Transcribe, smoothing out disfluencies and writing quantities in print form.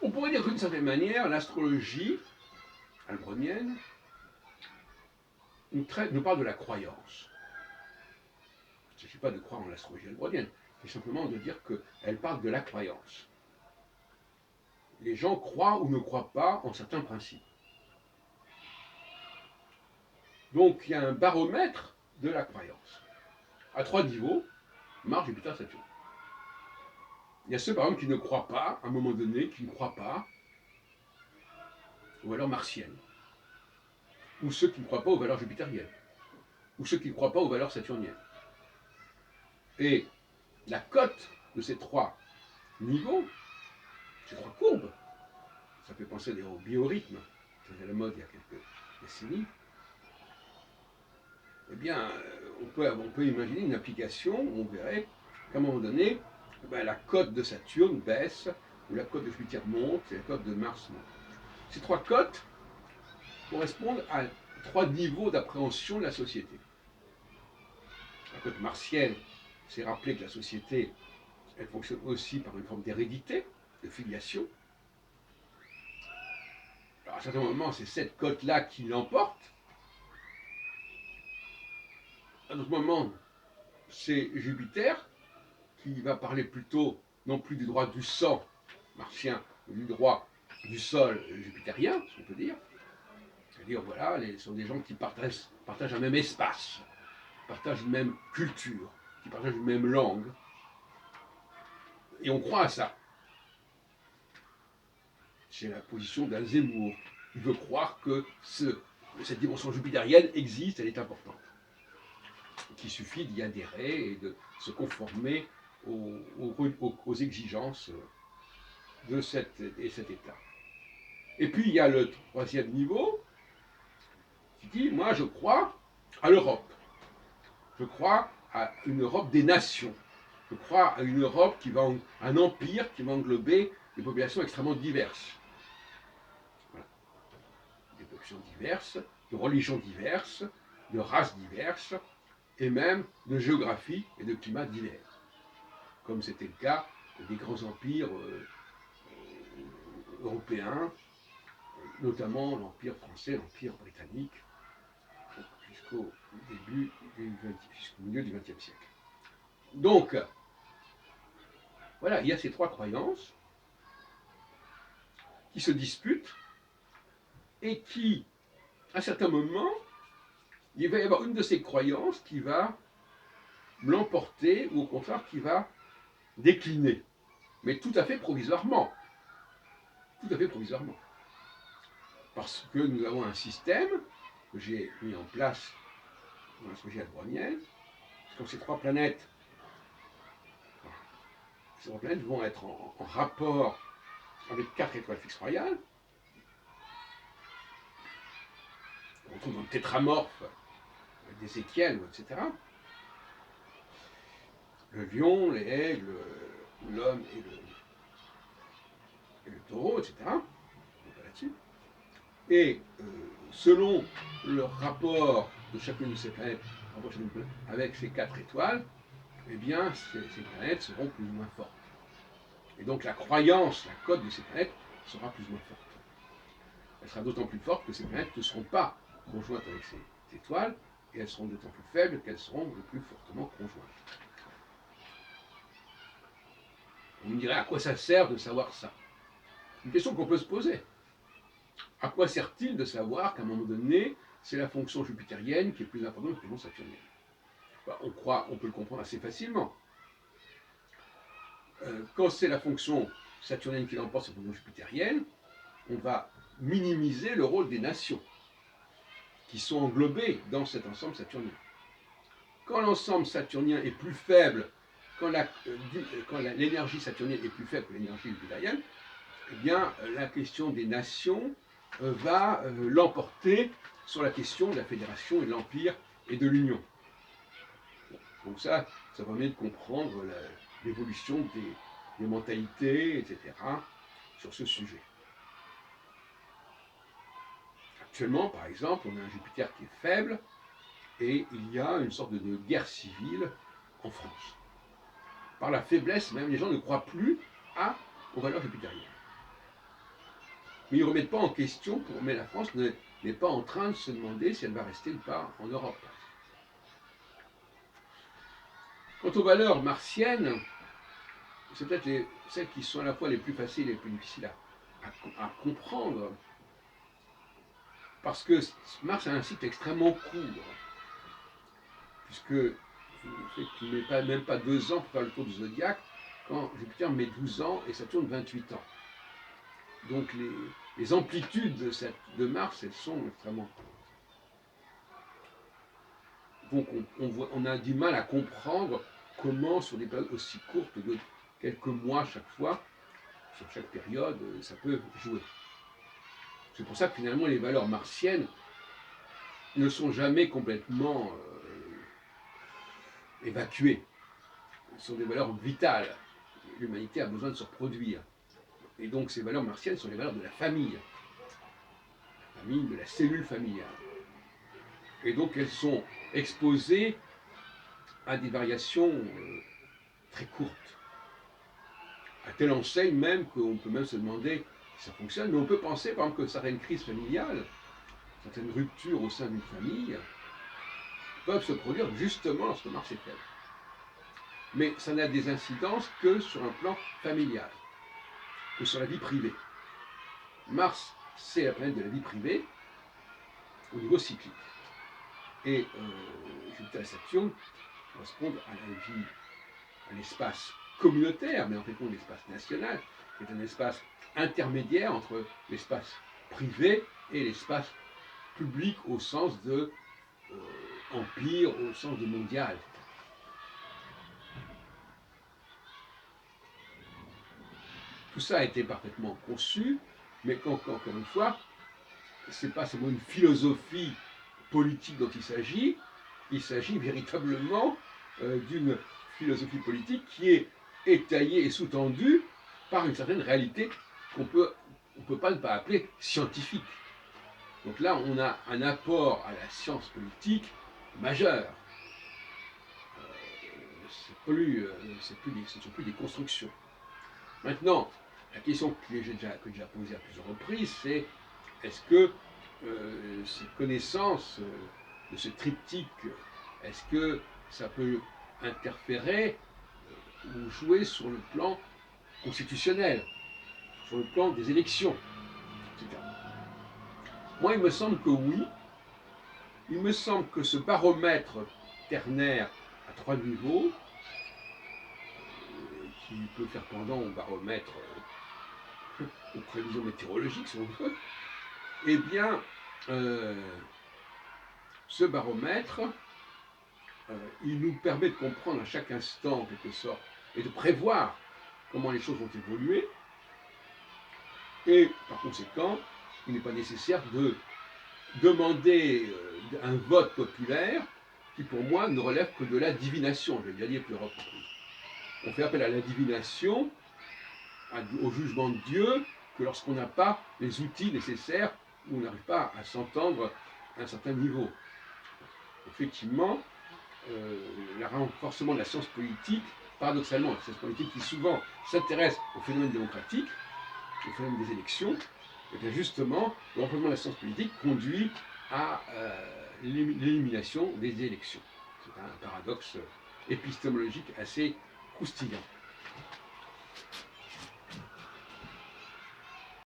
On pourrait dire d'une certaine manière, l'astrologie albronienne nous parle de la croyance. Il ne s'agit pas de croire en l'astrologie albronienne, c'est simplement de dire qu'elle parle de la croyance. Les gens croient ou ne croient pas en certains principes. Donc il y a un baromètre de la croyance. À 3 niveaux, Mars, Jupiter, Saturne. Il y a ceux, par exemple, qui ne croient pas, à un moment donné, qui ne croient pas aux valeurs martiennes. Ou ceux qui ne croient pas aux valeurs jupitériennes. Ou ceux qui ne croient pas aux valeurs saturniennes. Et la cote de ces 3 niveaux, ces 3 courbes, ça fait penser au biorhythme, c'était la mode il y a quelques décennies, eh bien, on peut imaginer une application où on verrait qu'à un moment donné, la cote de Saturne baisse, ou la cote de Jupiter monte, et la cote de Mars monte. Ces 3 cotes correspondent à 3 niveaux d'appréhension de la société. La cote martienne, c'est rappeler que la société, elle fonctionne aussi par une forme d'hérédité, de filiation. Alors à un certain moment, c'est cette cote-là qui l'emporte. À d'autres moments, c'est Jupiter qui va parler plutôt, non plus du droit du sang martien, mais du droit du sol jupitérien, si on peut dire. C'est-à-dire, voilà, ce sont des gens qui partagent un même espace, partagent une même culture, qui partagent une même langue. Et on croit à ça. C'est la position d'un Zemmour. Il veut croire que cette dimension jupitérienne existe, elle est importante. Qu'il suffit d'y adhérer et de se conformer aux exigences de cet état. Et puis il y a le 3e niveau qui dit, moi je crois à l'Europe. Je crois à une Europe des nations. Je crois à une Europe un empire qui va englober des populations extrêmement diverses. Voilà. Des populations diverses, de religions diverses, de races diverses, et même de géographie et de climats divers. Comme c'était le cas des grands empires européens, notamment l'Empire français, l'Empire britannique, jusqu'au milieu du XXe siècle. Donc, voilà, il y a ces 3 croyances qui se disputent et qui, à certains moments, il va y avoir une de ces croyances qui va l'emporter ou au contraire qui va décliner, mais tout à fait provisoirement. Tout à fait provisoirement. Parce que nous avons un système que j'ai mis en place dans l'astrologie albronienne. Comme ces 3 planètes, vont être en rapport avec 4 étoiles fixes royales. On trouve dans le tétramorphe d'Ézéchiel, etc. Le lion, les aigles, l'homme et le taureau, etc. On va là-dessus. Et selon le rapport de chacune de ces planètes avec ces 4 étoiles, eh bien, ces planètes seront plus ou moins fortes. Et donc la croyance, la cote de ces planètes sera plus ou moins forte. Elle sera d'autant plus forte que ces planètes ne seront pas conjointes avec ces étoiles, et elles seront d'autant plus faibles qu'elles seront le plus fortement conjointes. On me dirait, à quoi ça sert de savoir ça? Une question qu'on peut se poser. À quoi sert-il de savoir qu'à un moment donné, c'est la fonction jupitérienne qui est plus importante que la fonction saturnienne? On peut le comprendre assez facilement. Quand c'est la fonction saturnienne qui l'emporte sur la fonction jupitérienne, on va minimiser le rôle des nations qui sont englobées dans cet ensemble saturnien. Quand l'ensemble saturnien est plus faible, quand l'énergie saturnienne est plus faible que l'énergie jupitérienne, eh bien, la question des nations va l'emporter sur la question de la fédération et de l'empire et de l'union. Donc ça permet de comprendre l'évolution des mentalités, etc., sur ce sujet. Actuellement, par exemple, on a un Jupiter qui est faible, et il y a une sorte de guerre civile en France. Par la faiblesse, même, les gens ne croient plus aux valeurs jupitériennes. mais ils ne remettent pas en question, mais la France n'est pas en train de se demander si elle va rester ou pas en Europe. Quant aux valeurs martiennes, c'est peut-être celles qui sont à la fois les plus faciles et les plus difficiles à comprendre, parce que Mars a un cycle extrêmement court, puisque il ne met même pas 2 ans pour faire le tour du zodiaque, quand Jupiter met 12 ans et Saturne 28 ans. Donc les amplitudes de Mars, elles sont extrêmement courtes. Donc on a du mal à comprendre comment, sur des périodes aussi courtes de quelques mois chaque fois, sur chaque période, ça peut jouer. C'est pour ça que finalement les valeurs martiennes ne sont jamais complètement évacuées. Ce sont des valeurs vitales. L'humanité a besoin de se reproduire. Et donc ces valeurs martiennes sont les valeurs de la famille, de la cellule familiale. Et donc elles sont exposées à des variations très courtes. À telle enseigne même qu'on peut même se demander si ça fonctionne, mais on peut penser par exemple que certaines crises familiales, certaines ruptures au sein d'une famille peuvent se produire justement lorsque Mars est faible. Mais ça n'a des incidences que sur un plan familial, que sur la vie privée. Mars, c'est la planète de la vie privée au niveau cyclique. Et Jupiter et Saturne correspondent à la vie, à l'espace communautaire, mais en fait l'espace national, qui est un espace intermédiaire entre l'espace privé et l'espace public au sens de empire, au sens de mondial. Tout ça a été parfaitement conçu, mais encore une fois, ce n'est pas seulement une philosophie politique dont il s'agit véritablement d'une philosophie politique qui est étayée et sous-tendue par une certaine réalité qu'on peut pas ne pas appeler scientifique. Donc là, on a un apport à la science politique majeur. Ce ne sont plus des constructions. Maintenant, la question que j'ai déjà posée à plusieurs reprises, c'est est-ce que ces connaissances de ce triptyque, est-ce que ça peut interférer ou jouer sur le plan constitutionnel, sur le plan des élections, etc. Moi, il me semble que oui. Il me semble que ce baromètre ternaire à 3 niveaux, qui peut faire pendant au baromètre aux prévisions météorologiques, si on veut, eh bien, ce baromètre, il nous permet de comprendre à chaque instant, en quelque sorte, et de prévoir comment les choses vont évoluer. Et par conséquent, il n'est pas nécessaire de demander un vote populaire qui, pour moi, ne relève que de la divination. Je l'ai déjà dit à plusieurs reprises. On fait appel à la divination, au jugement de Dieu, que lorsqu'on n'a pas les outils nécessaires, ou on n'arrive pas à s'entendre à un certain niveau. Effectivement, le renforcement de la science politique, paradoxalement, la science politique qui souvent s'intéresse aux phénomènes démocratiques, aux phénomènes des élections, et bien justement, le renforcement de la science politique conduit à l'élimination des élections. C'est un paradoxe épistémologique assez croustillant.